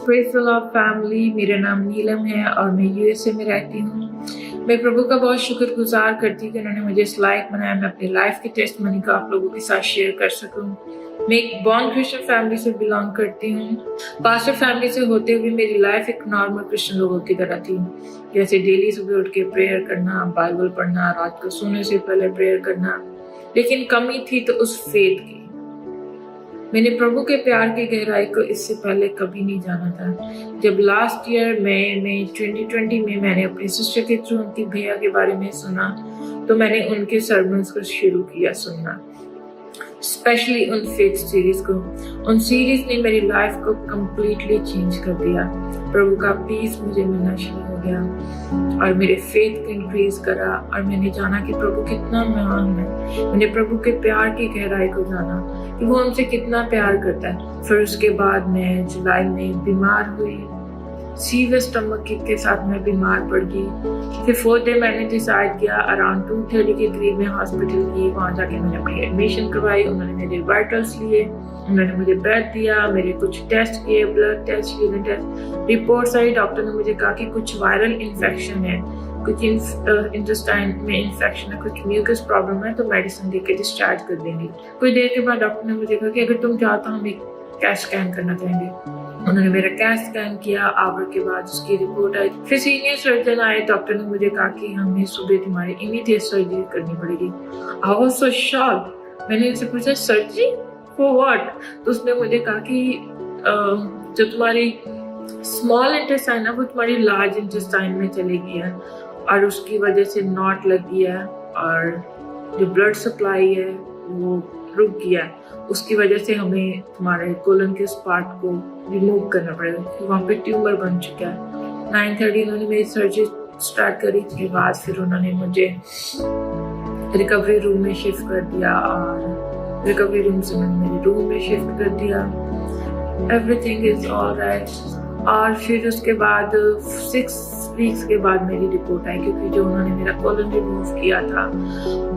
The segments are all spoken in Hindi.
प्रेज़ द लॉर्ड फैमिली, मेरा नाम नीलम है और मैं यूएसए में रहती हूँ। मैं प्रभु का बहुत शुक्रगुज़ार करती हूँ कि उन्होंने मुझे इस लायक बनाया मैं अपनी लाइफ की टेस्टमनी को आप लोगों के साथ शेयर कर सकूँ। मैं एक बॉर्न क्रिश्चियन फैमिली से बिलोंग करती हूँ। पास्टर फैमिली से होते हुए मेरी लाइफ एक नॉर्मल क्रिश्चियन लोगों की तरह थी। जैसे डेली सुबह उठ के प्रेयर करना, बाइबल पढ़ना, रात को सोने से पहले प्रेयर करना। लेकिन कमी थी तो उस फेथ की। मैंने प्रभु के प्यार की गहराई को इससे पहले कभी नहीं जाना था। जब लास्ट ईयर में 2020 में मैंने अपने सिस्टर के थ्रू उनकी भैया के बारे में सुना, तो मैंने उनके सर्मन्स को शुरू किया सुनना, स्पेशली उन फेथ सीरीज को। उन सीरीज ने मेरी लाइफ को कम्प्लीटली चेंज कर दिया। प्रभु का पीस मुझे मिलना शुरू हो गया और मेरे फेथ को इंक्रीज करा और मैंने जाना कि प्रभु कितना महान है। मैंने प्रभु के प्यार की गहराई को जाना कि वो हमसे कितना प्यार करता है। फिर उसके बाद मैं जुलाई में बीमार हुई, सीवियर स्टमक किक के साथ मैं बीमार पड़ गई। फिर 4th डे मैंने डिसाइड किया, अराउंड 2:30 के करीब में हॉस्पिटल गई। वहाँ जाके मैंने अपनी एडमिशन करवाई। उन्होंने मेरे वाइटल्स लिए, उन्होंने मुझे बेड दिया, मेरे कुछ टेस्ट किए, blood test, urine test, reports आई। डॉक्टर ने मुझे कहा कि कुछ वायरल इन्फेक्शन है, कुछ इंटेस्टाइन में इन्फेक्शन है, कुछ म्यूकस प्रॉब्लम है, तो मेडिसिन देके डिस्चार्ज कर देंगे। कुछ देर के बाद डॉक्टर ने मुझे कहा कि अगर तुम चाहो तो हम एक कैट स्कैन करना चाहेंगे। उन्होंने मेरा कैट स्कैन किया, आवर के बाद उसकी रिपोर्ट आई। फिर सीनियर सर्जन आए, डॉक्टर ने मुझे कहा कि हमें सुबह तुम्हारी इमीडिएट सर्जरी करनी पड़ेगी। I was so shocked. मैंने उनसे पूछा सर्जरी फॉर व्हाट? तो उसने मुझे कहा कि जो तुम्हारी स्मॉल इंटेस्टाइन है वो तुम्हारी लार्ज इंटेस्टाइन में चली गई है और उसकी वजह से नॉट लग गया है और जो ब्लड सप्लाई है वो रुक गया है। उसकी वजह से हमें तुम्हारे कोलन के उस पार्ट को रिमूव करना पड़ेगा। वहाँ पे ट्यूमर बन चुका है। 9:30 उन्होंने मेरी सर्जरी स्टार्ट करी। उसके बाद फिर उन्होंने मुझे रिकवरी रूम में शिफ्ट कर दिया और रिकवरी रूम से मैंने मेरे रूम में शिफ्ट कर दिया। Everything is alright. और फिर उसके बाद 6 वीक्स के बाद मेरी रिपोर्ट आई, क्योंकि जो उन्होंने मेरा कोलन रिमूव किया था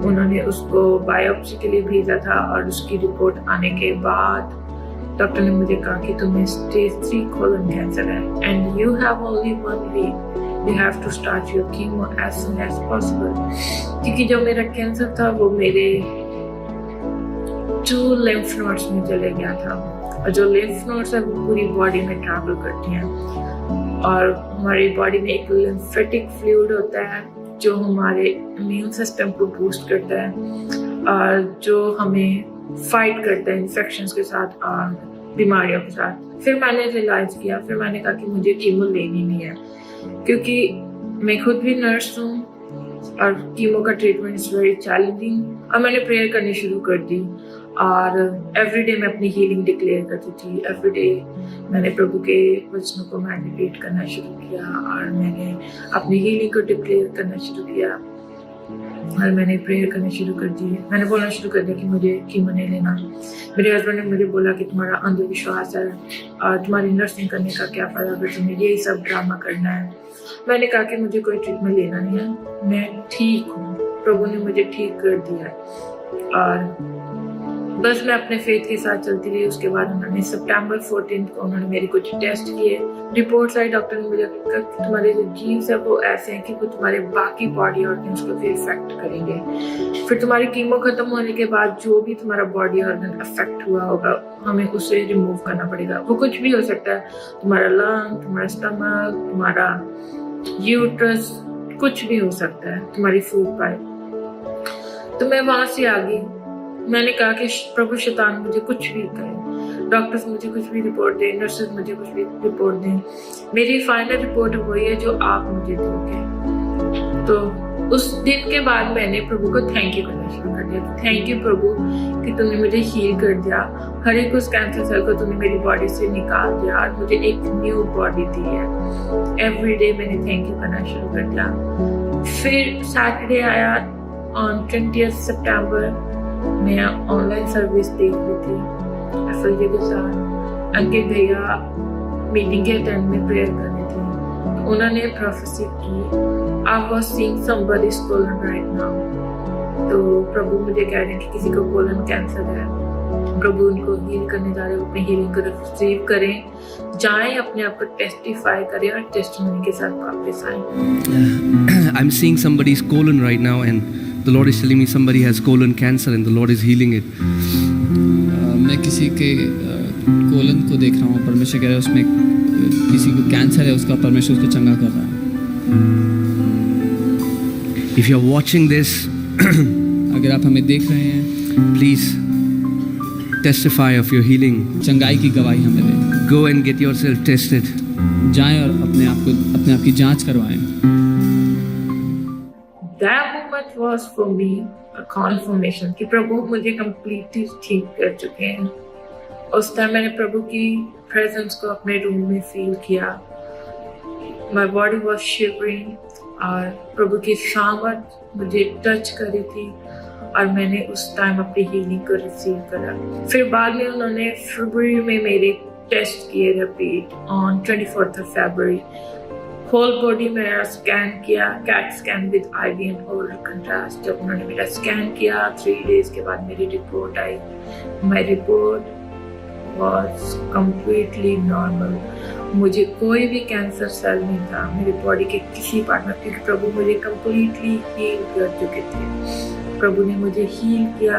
उन्होंने उसको बायोप्सी के लिए भेजा था और उसकी रिपोर्ट आने के बाद डॉक्टर ने मुझे कहा कि तुम्हें स्टेज 3 कोलन कैंसर है and you have only 1 week, you have to start your chemo as soon as possible. क्योंकि जो मेरा कैंसर था वो मेरे 2 लिम्फ नोड्स में चले गया था और जो लिम्फ नोड्स है वो पूरी बॉडी में ट्रैवल करती हैं और हमारी बॉडी में एक लिम्फेटिक फ्लूइड होता है जो हमारे इम्यून सिस्टम को बूस्ट करता है और जो हमें फाइट करता है इन्फेक्शंस के साथ और बीमारियों के साथ। फिर मैंने रियलाइज किया, फिर मैंने कहा कि मुझे कीमो लेनी नहीं है, क्योंकि मैं खुद भी नर्स हूँ और कीमो का ट्रीटमेंट इज वेरी चैलेंजिंग। और मैंने प्रेयर करनी शुरू कर दी और एवरीडे मैं अपनी हीलिंग डिक्लेयर करती थी। एवरीडे मैंने प्रभु के वचनों को मेडिटेट करना शुरू किया और मैंने अपनी हीलिंग को डिक्लेयर करना शुरू किया और मैंने प्रेयर करना शुरू कर दी। मैंने बोलना शुरू कर दिया कि मुझे कीमो नहीं लेना। मेरे हस्बैंड ने मुझे बोला कि तुम्हारा अंधविश्वास है और तुम्हारी नर्सिंग करने का क्या फायदा अगर तुम्हें यही सब ड्रामा करना है। मैंने कहा कि मुझे कोई ट्रीटमेंट लेना नहीं है, मैं ठीक हूँ। प्रभु ने मुझे ठीक कर दिया और बस मैं अपने फेथ के साथ चलती रही। उसके बाद उन्होंने सितंबर 14 को उन्होंने मेरे कुछ टेस्ट किए, रिपोर्ट्स आई। डॉक्टर ने मुझे कहा कि तुम्हारे जो जीन्स है वो ऐसे हैं कि वो तुम्हारे बाकी बॉडी ऑर्गन्स को भी इफेक्ट करेंगे। फिर तुम्हारी कीमो खत्म होने के बाद जो भी तुम्हारा बॉडी ऑर्गन अफेक्ट हुआ होगा हमें उसे रिमूव करना पड़ेगा। वो कुछ भी हो सकता है, तुम्हारा लंग, तुम्हारा स्टमक, तुम्हारा यूट्रस, कुछ भी हो सकता है, तुम्हारी फूड पाइप। तो मैं वहां से आ गई। मैंने कहा कि प्रभु शैतान मुझे कुछ भी कहे, डॉक्टर्स मुझे कुछ भी रिपोर्ट दें, नर्सेस मुझे कुछ भी रिपोर्ट दें, मेरी फाइनल रिपोर्ट वही है जो आप मुझे दोगे। तो उस दिन के बाद मैंने प्रभु को थैंक यू करना शुरू कर दिया। थैंक यू प्रभु कि तुमने मुझे हील कर दिया, हर एक उस कैंसर सेल को तुमने मेरी बॉडी से निकाल दिया और मुझे एक न्यू बॉडी दी है। एवरीडे मैंने थैंक यू करना शुरू कर दिया। फिर सैटरडे आया ऑन 20 सितंबर। मैं ऑनलाइन सर्विस देख रही थी एफएलजे के साथ। अंकित भैया मीटिंग के अटेंड में प्रेयर कर रहे थे। उन्होंने प्रोफेसी की, I was seeing somebody's colon right now. तो प्रभु मुझे कह रहे हैं कि किसी को कोलन कैंसर है प्रभु उनको हील करने जा रहे हैं, अपनी हीलिंग को रिसीव करें, जाएं, अपने आप को टेस्टिफाई करें और टेस्टिमनी के साथ वापस आएं। I'm seeing somebody's colon right now, and the Lord is telling me somebody has colon cancer, and the Lord is healing it. मैं किसी के कोलन को देख रहा हूँ, परमेश्वर कह रहा है उसमें किसी को कैंसर है, उसका परमेश्वर उसको चंगा कर रहा है। If you're watching this, अगर आप हमें देख रहे हैं, please testify of your healing. चंगाई की गवाही हमें दें। Go and get yourself tested. जाएं और अपने आप की जांच करवाएं। That moment was for me a confirmation कि प्रभु मुझे completely ठीक कर चुके हैं। उस टाइम मैंने प्रभु की presence को अपने रूम में फील किया। My body was shivering और प्रभु की सामर्थ मुझे टच करी थी और मैंने उस टाइम अपनी हीलिंग को रिसीव करा। फिर बाद में उन्होंने फरवरी में मेरे टेस्ट किए repeat on 24th of February। Whole body मेरा स्कैन किया, CAT scan with IV and oral contrast. जब उन्होंने मेरा स्कैन किया 3 डेज के बाद मेरी report I. My report was completely normal. मुझे कोई भी कैंसर सेल नहीं था मेरी बॉडी के किसी पार्ट में, क्योंकि प्रभु मुझे कम्प्लीटली हील कर चुके थे। प्रभु ने मुझे हील किया,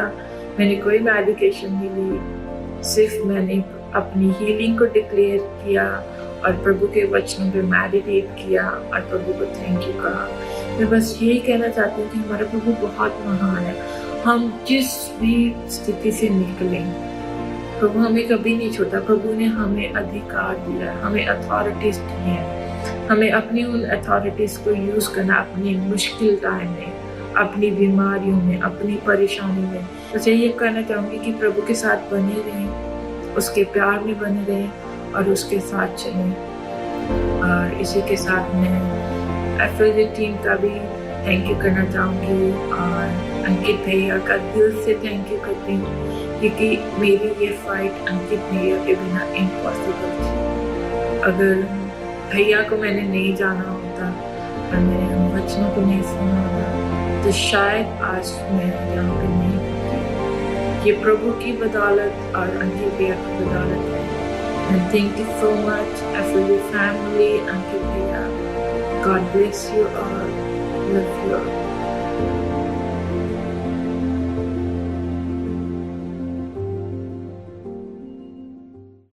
मैंने कोई मेडिकेशन नहीं ली, सिर्फ मैंने अपनी हीलिंग को डिक्लेयर किया और प्रभु के वचनों पे मेडिटेट किया और प्रभु को थैंक यू कहा। मैं बस यही कहना चाहती हूँ कि हमारा प्रभु बहुत महान है। हम जिस भी स्थिति से निकलें, प्रभु हमें कभी नहीं छोड़ा। प्रभु ने हमें अधिकार दिया, हमें अथॉरिटीज दी है। हमें अपनी उन अथॉरिटीज को यूज करना अपनी मुश्किल टाइम में, अपनी बीमारियों में, अपनी परेशानी में। बस यही कहना चाहूँगी कि प्रभु के साथ बने रहें, उसके प्यार में बने रहें और उसके साथ चलें। और इसी के साथ मैं एफएलजे टीम का भी थैंक यू करना चाहूँगी और अंकित भैया का दिल से थैंक यू करती हूँ, क्योंकि मेरी ये फाइट अंकित भैया के बिना इम्पॉसिबल थी। अगर भैया को मैंने नहीं जाना होता और मैंने उन वचनों को नहीं सुना होता तो शायद आज मैं यहाँ पे नहीं होती। ये प्रभु की बदौलत और अंकित भैया की बदौलत है। And thank you so much, FLU family, Ankit Bhaiya. God bless you all. Love you all.